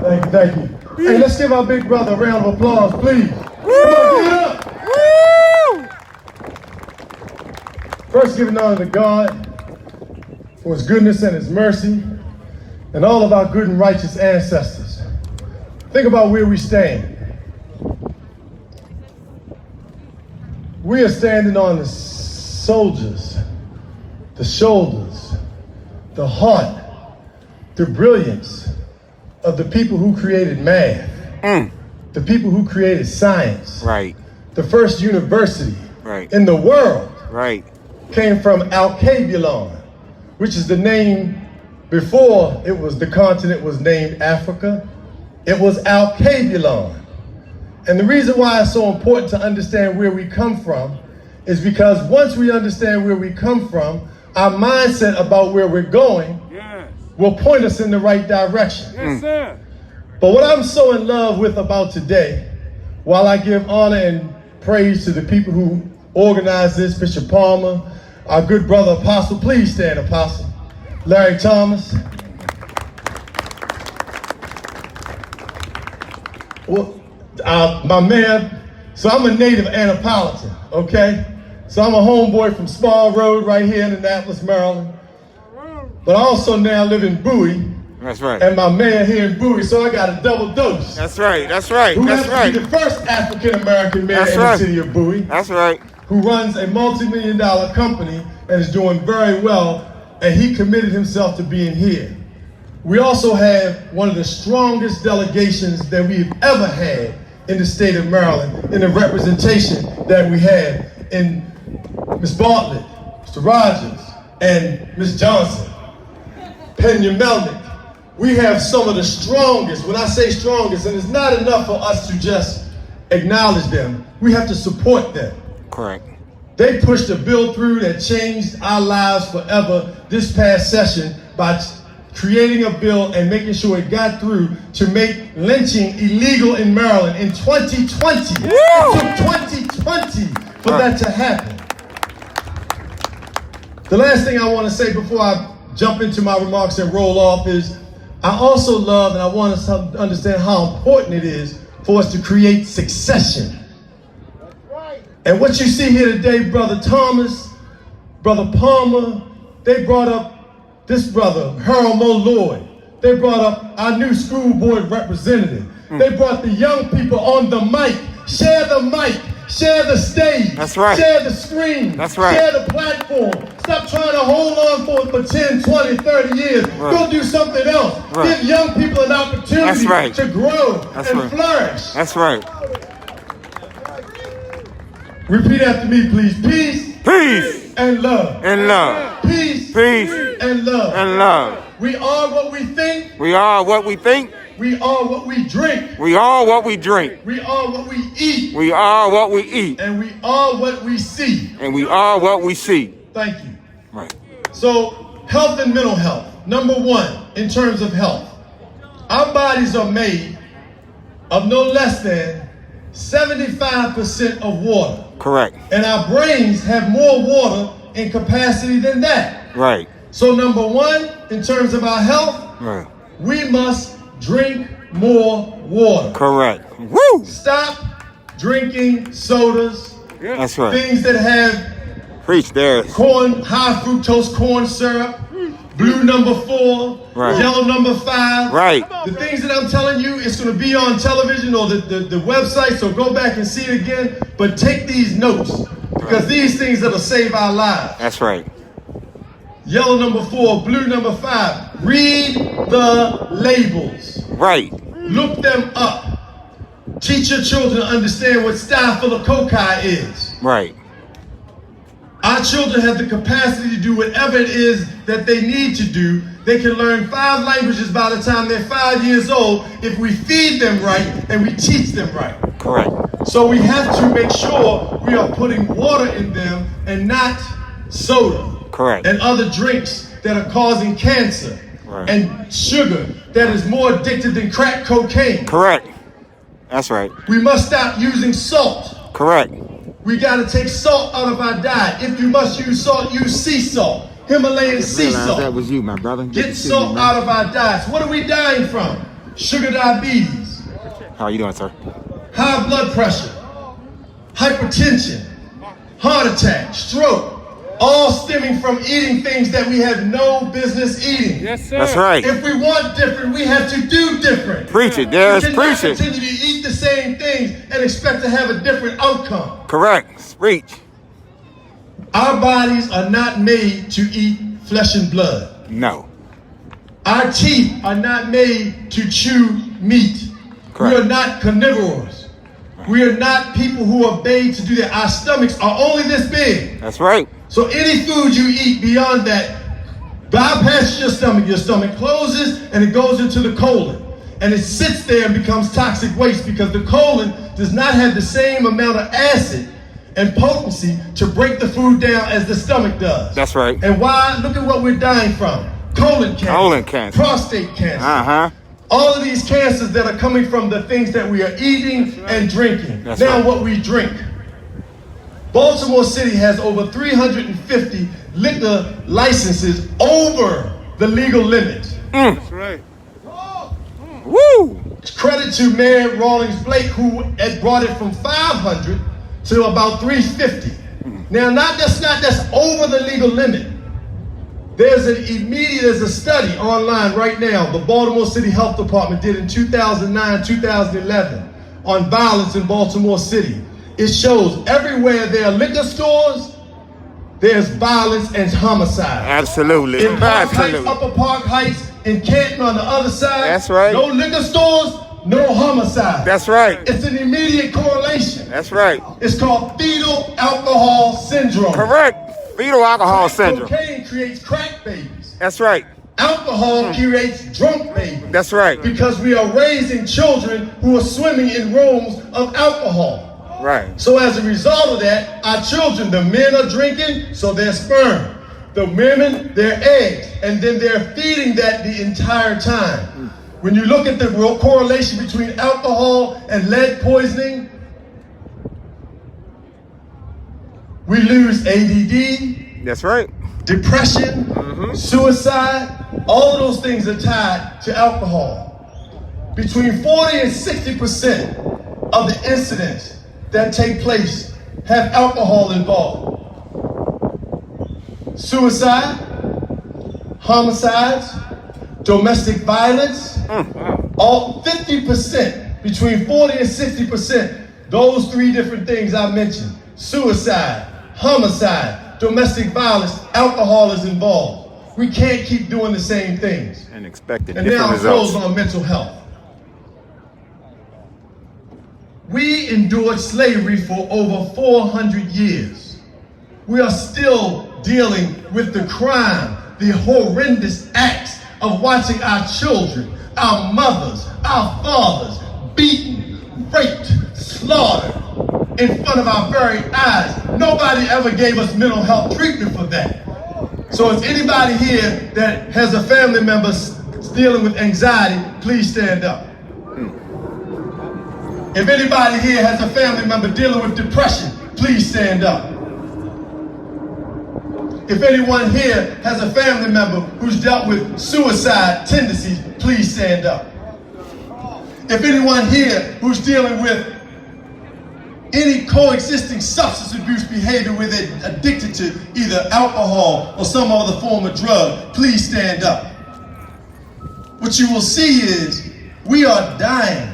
Thank you, thank you. Hey, let's give our big brother a round of applause, please. Come on, give it up. First, giving honor to God for his goodness and his mercy, and all of our good and righteous ancestors. Think about where we stand. We are standing on the soldiers, the shoulders, the heart, the brilliance of the people who created math, the people who created science. Right. The first university in the world came from Alkebulan, which is the name before it was the continent was named Africa. It was Alkebulan. And the reason why it's so important to understand where we come from is because once we understand where we come from, our mindset about where we're going will point us in the right direction. Yes, sir. But what I'm so in love with about today, while I give honor and praise to the people who organized this, Bishop Palmer, our good brother Apostle, please stand, Apostle, Larry Thomas. Well, my man, so I'm a native Annapolitan, okay? So I'm a homeboy from Small Road right here in Annapolis, Maryland. But I also now live in Bowie. That's right. And my man here in Bowie, so I got a double dose. That's right, that's right, Who that's happens to be the first African-American man in the city of Bowie. That's right. Who runs a multi-million-dollar company and is doing very well, and he committed himself to being here. We also have one of the strongest delegations that we've ever had in the state of Maryland, in the representation that we have in Ms. Bartlett, Mr. Rogers, and Ms. Johnson, Pena Melnick. We have some of the strongest, when I say strongest, and it's not enough for us to just acknowledge them, we have to support them. Correct. They pushed a bill through that changed our lives forever this past session by creating a bill and making sure it got through to make lynching illegal in Maryland in 2020. Woo! It took 2020 for that to happen. The last thing I want to say before I jump into my remarks and roll off is I also love and I want us to understand how important it is for us to create succession. And what you see here today, Brother Thomas, Brother Palmer, they brought up this brother, Harold Mo Lloyd. They brought up our new school board representative. They brought the young people on the mic. Share the mic, share the stage. That's right. Share the screen. That's right. Share the platform. Stop trying to hold on for 10, 20, 30 years. Go do something else. Give young people an opportunity to grow and flourish. That's right. Repeat after me, please. Peace. Peace. And love. And love. Peace. Peace. And love. And love. We are what we think. We are what we think. We are what we drink. We are what we drink. We are what we eat. We are what we eat. And we are what we see. And we are what we see. Thank you. Right. So, health and mental health. Number one, in terms of health. Our bodies are made of no less than 75% of water. Correct. And our brains have more water in capacity than that. Right. So number one, in terms of our health, we must drink more water. Correct. Woo! Stop drinking sodas. That's right. Things that have Preach, Darius. corn, high fructose corn syrup, blue number 4, yellow number 5. Right. The things that I'm telling you, it's going to be on television or the website, so go back and see it again. But take these notes, because these things that'll save our lives. That's right. Yellow number 4, blue number 5. Read the labels. Right. Look them up. Teach your children to understand what staphylococcus is. Right. Our children have the capacity to do whatever it is that they need to do. They can learn 5 languages by the time they're 5 years old if we feed them right and we teach them right. Correct. So we have to make sure we are putting water in them and not soda. Correct. And other drinks that are causing cancer. And sugar that is more addictive than crack cocaine. Correct. That's right. We must stop using salt. Correct. We got to take salt out of our diet. If you must use salt, use sea salt. Himalayan sea salt. That was you, my brother. Get salt out of our diets. What are we dying from? sugar diabetes, How are you doing, sir? high blood pressure, hypertension, heart attack, stroke, all stemming from eating things that we have no business eating. Yes, sir. That's right. If we want different, we have to do different. Preach it, Darius. We cannot Preach it. continue to eat the same things and expect to have a different outcome. Correct. Preach. Our bodies are not made to eat flesh and blood. No. Our teeth are not made to chew meat. Correct. We are not carnivores. We are not people who are made to do that. Our stomachs are only this big. That's right. So any food you eat beyond that bypasses your stomach closes and it goes into the colon. And it sits there and becomes toxic waste because the colon does not have the same amount of acid and potency to break the food down as the stomach does. That's right. And why? Look at what we're dying from. Colon cancer. Colon cancer. Prostate cancer. Uh-huh. All of these cancers that are coming from the things that we are eating and drinking. That's now right. what we drink. Baltimore City has over 350 liquor licenses over the legal limit. That's right. Woo! Credit to Mayor Rawlings Blake, who had brought it from 500 to about 350. Now, that's over the legal limit. There's a study online right now, the Baltimore City Health Department did in 2009, 2011 on violence in Baltimore City. It shows everywhere there are liquor stores, there's violence and homicide. Absolutely. In Park Heights, Absolutely. Upper Park Heights, in Canton on the other side. That's right. No liquor stores, no homicide. That's right. It's an immediate correlation. That's right. It's called fetal alcohol syndrome. Correct. Fetal alcohol syndrome. Cocaine creates crack babies. That's right. Alcohol creates drunk babies. That's right. Because we are raising children who are swimming in rooms of alcohol. Right. So as a result of that, our children, the men are drinking, so their sperm. The women, their eggs. And then they're feeding that the entire time. When you look at the real correlation between alcohol and lead poisoning, we lose ADD, That's right. depression, suicide, all of those things are tied to alcohol. Between 40 and 60% of the incidents that take place have alcohol involved. Suicide, homicides, domestic violence, all 50%, between 40 and 60%, those three different things I mentioned, suicide, homicide, domestic violence, alcohol is involved. We can't keep doing the same things. And expected And different now I'll results. close on mental health. We endured slavery for over 400 years. We are still dealing with the crime, the horrendous acts of watching our children, our mothers, our fathers beaten, raped, slaughtered in front of our very eyes. Nobody ever gave us mental health treatment for that. So if anybody here that has a family member dealing with anxiety, please stand up. If anybody here has a family member dealing with depression, please stand up. If anyone here has a family member who's dealt with suicide tendencies, please stand up. If anyone here who's dealing with any coexisting substance abuse behavior where they're addicted to either alcohol or some other form of drug, please stand up. What you will see is we are dying.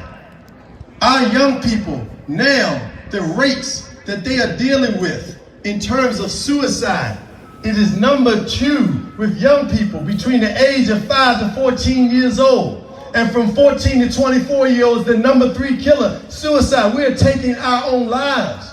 Our young people now, the rates that they are dealing with in terms of suicide, it is number 2 with young people between the age of 5 to 14 years old. And from 14 to 24 years old, the number 3 killer, suicide. We are taking our own lives.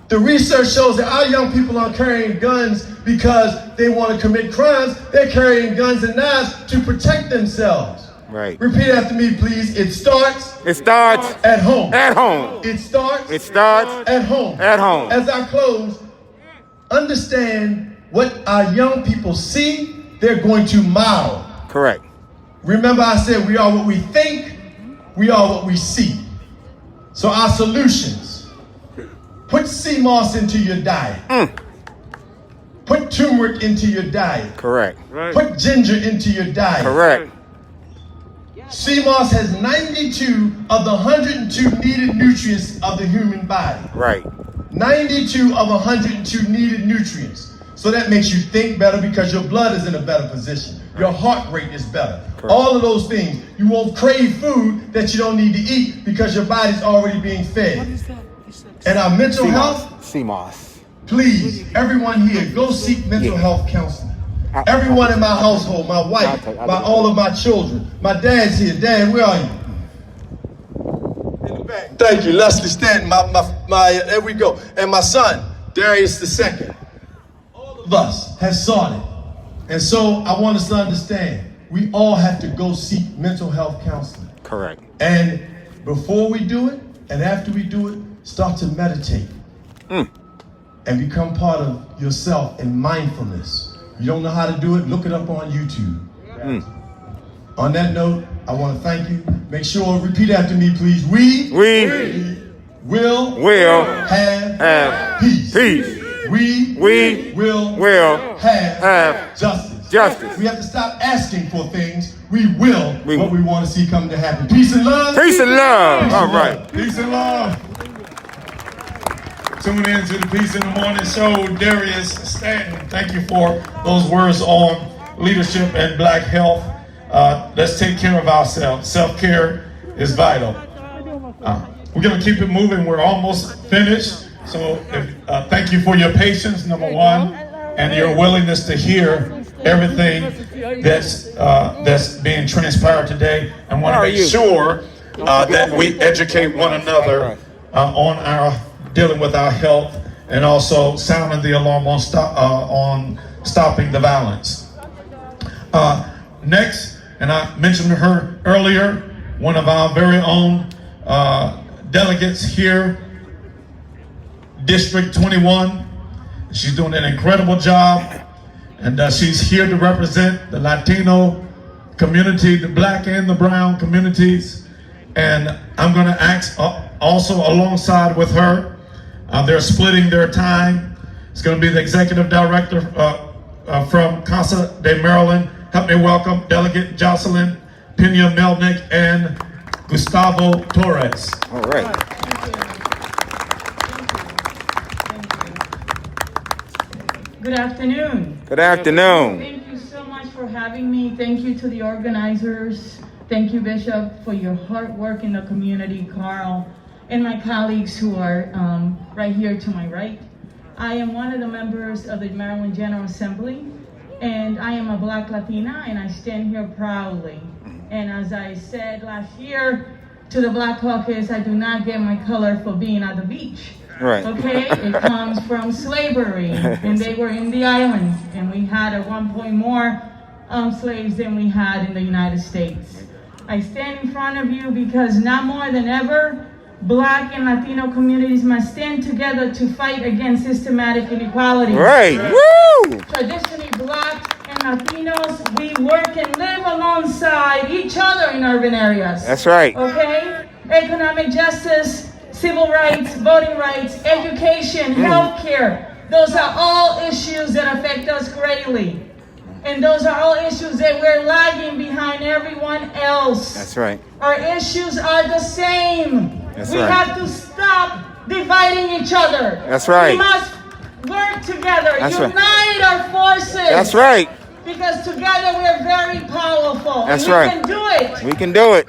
The research shows that our young people aren't carrying guns because they want to commit crimes. They're carrying guns and knives to protect themselves. Right. Repeat after me, please. It starts It starts at home. at home. It starts It starts at home. at home. As I close, understand what our young people see, they're going to model. Correct. Remember I said we are what we think, we are what we see. So our solutions, put sea moss into your diet. Put turmeric into your diet. Correct. Right. Put ginger into your diet. Correct. CMOS has 92 of the 102 needed nutrients of the human body. Right. 92 of 102 needed nutrients. So that makes you think better because your blood is in a better position. Your heart rate is better. Correct. All of those things. You won't crave food that you don't need to eat because your body's already being fed. And our mental health, CMOS. please, everyone here, go seek mental health counseling. Everyone in my household, my wife, all of my children. My dad's here. Dad, where are you? In the back. Thank you, Leslie Stanton. There we go. And my son, Darius II. All of us have sought it. And so I want us to understand, we all have to go seek mental health counseling. Correct. And before we do it, and after we do it, start to meditate. And become part of yourself in mindfulness. You don't know how to do it, look it up on YouTube. On that note, I want to thank you. Make sure, repeat after me, please. We will have peace. We will have justice. We have to stop asking for things. We will what we want to see come to happen. Peace and love. Peace and love. Peace All and right. love. Peace and love. Tune in to the Peace in the Morning Show. Darius Stanton, thank you for those words on leadership and black health. Let's take care of ourselves. Self-care is vital. We're going to keep it moving. We're almost finished. So thank you for your patience, number one, and your willingness to hear everything that's being transpired today. I want to make sure that we educate one another on our dealing with our health and also sounding the alarm on stopping the violence. Next, and I mentioned her earlier, one of our very own delegates here, District 21. She's doing an incredible job, and she's here to represent the Latino community, the black and the brown communities. And I'm going to ask also alongside with her, they're splitting their time. It's going to be the executive director from Casa de Maryland. Help me welcome Delegate Jocelyn Pena Melnick and Gustavo Torres. All right. Good afternoon. Good afternoon. Thank you so much for having me. Thank you to the organizers. Thank you, Bishop, for your hard work in the community, Carl, and my colleagues who are right here to my right. I am one of the members of the Maryland General Assembly, and I am a Black Latina, and I stand here proudly. And as I said last year to the Black Caucus, I do not get my color for being at the beach. Right. Okay, it comes from slavery, and they were in the islands, and we had at one point more slaves than we had in the United States. I stand in front of you because now more than ever, Black and Latino communities must stand together to fight against systematic inequality. Right. Woo! Traditionally, Black and Latinos, we work and live alongside each other in urban areas. That's right. Okay? Economic justice, civil rights, voting rights, education, healthcare. Those are all issues that affect us greatly. And those are all issues that we're lagging behind everyone else. That's right. Our issues are the same. That's we right. have to stop dividing each other. That's right. We must work together, That's unite right. our forces. That's right. Because together we're very powerful. That's and right. We can do it. We can do it.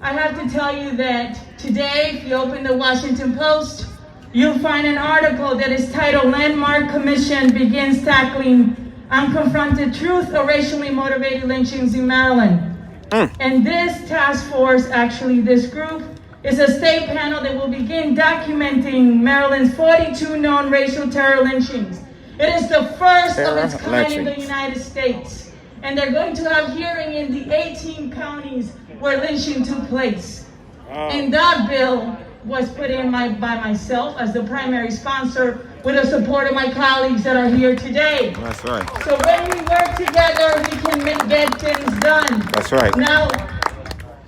I have to tell you that today, if you open the Washington Post, you'll find an article that is titled Landmark Commission Begins Tackling Unconfronted Truth of Racially Motivated Lynchings in Maryland. And this task force, actually this group, is a state panel that will begin documenting Maryland's 42 known racial terror lynchings. It is the first of its kind in the United States. And they're going to have hearing in the 18 counties where lynching took place. And that bill was put in by myself as the primary sponsor with the support of my colleagues that are here today. That's right. So when we work together, we can get things done. That's right. Now,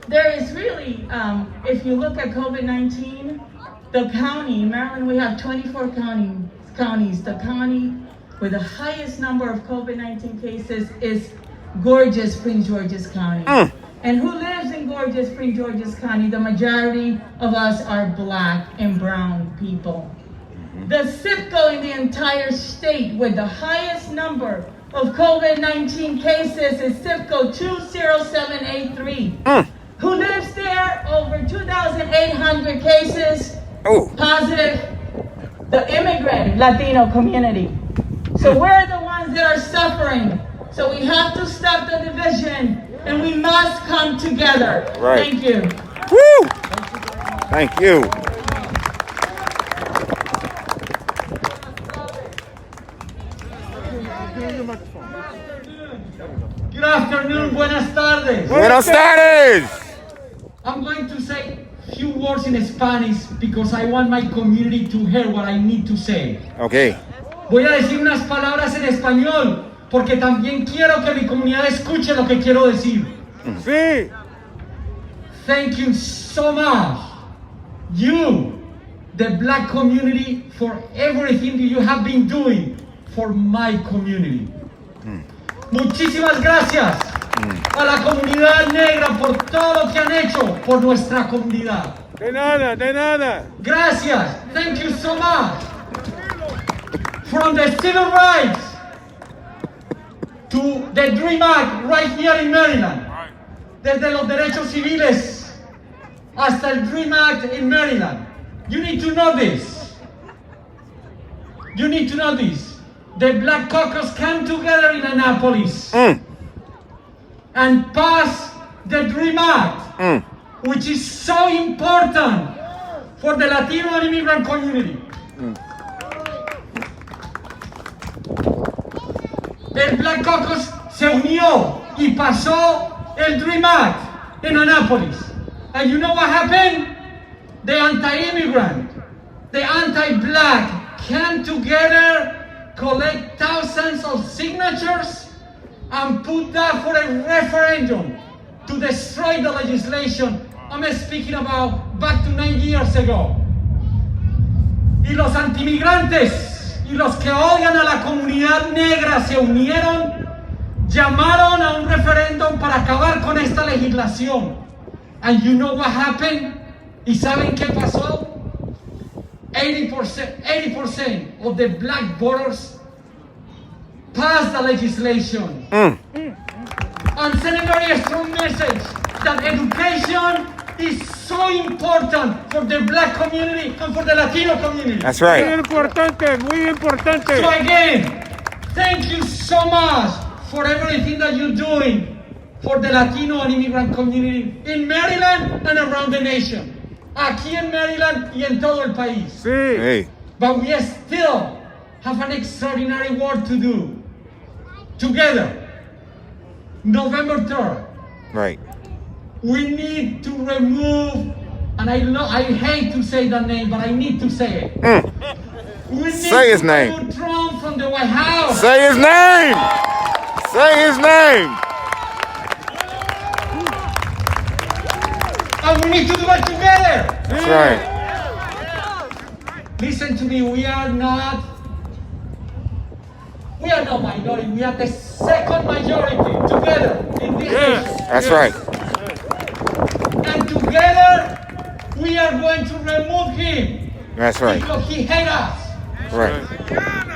there is really, if you look at COVID-19, the county, in Maryland, we have 24 counties. The county with the highest number of COVID-19 cases is gorgeous Prince George's County. and who lives in gorgeous Prince George's County, the majority of us are black and brown people. The zip code in the entire state with the highest number of COVID-19 cases is zip code 20783. Who lives there? Over 2,800 cases positive. The immigrant Latino community. So we're the ones that are suffering. So we have to stop the division and we must come together. Right. Thank you. Woo! Thank you. Good afternoon, buenas tardes. Buenos tardes. I'm going to say a few words in Spanish because I want my community to hear what I need to say. Okay. Voy a decir unas palabras en español porque también quiero que mi comunidad escuche lo que quiero decir. Sí. Thank you so much, you, the black community, for everything that you have been doing for my community. Muchísimas gracias a la comunidad negra por todo lo que han hecho por nuestra comunidad. De nada, de nada. Gracias. Thank you so much. From the civil rights to the DREAM Act right here in Maryland. Desde los derechos civiles hasta el DREAM Act in Maryland. You need to know this. You need to know this. The Black Caucus came together in Annapolis and passed the DREAM Act, which is so important for the Latino and immigrant community. El Black Caucus se unió y pasó el DREAM Act in Annapolis. And you know what happened? The anti-immigrant, the anti-black came together, collect thousands of signatures, and put that for a referendum to destroy the legislation. I'm speaking about back to 9 years ago. Y los antimigrantes y los que odian a la comunidad negra se unieron, llamaron a un referéndum para acabar con esta legislación. And you know what happened? ¿Y saben qué pasó? 80% of the black voters passed the legislation. And send a very strong message that education is so important for the black community and for the Latino community. That's right. Muy importante, muy importante. So again, thank you so much for everything that you're doing for the Latino and immigrant community in Maryland and around the nation. Aquí en Maryland y en todo el país. Sí. Hey. But we still have an extraordinary work to do. Together, November 3rd, Right. we need to remove, and I hate to say the name, but I need to say it. We need Say his to name. remove Trump from the White House. Say his name. Say his name. And we need to do it together. That's right. Listen to me, we are not minority, we are the second majority together in this nation. That's right. And together, we are going to remove him. That's right. Because he hates us. Right.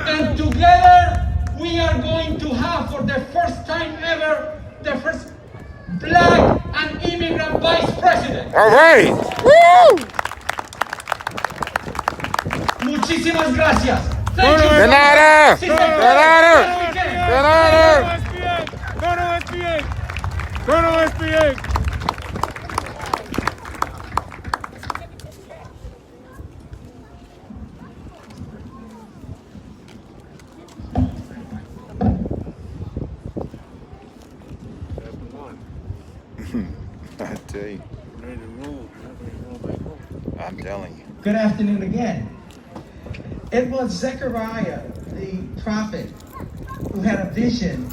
And together, we are going to have, for the first time ever, the first black and immigrant vice president. All right. Woo! Muchísimas gracias. Thank you. De nada. Sí, De señor. nada. Buen weekend. De nada. Todo es bien. Todo es bien. I tell you. I'm telling you. Good afternoon again. It was Zechariah, the prophet, who had a vision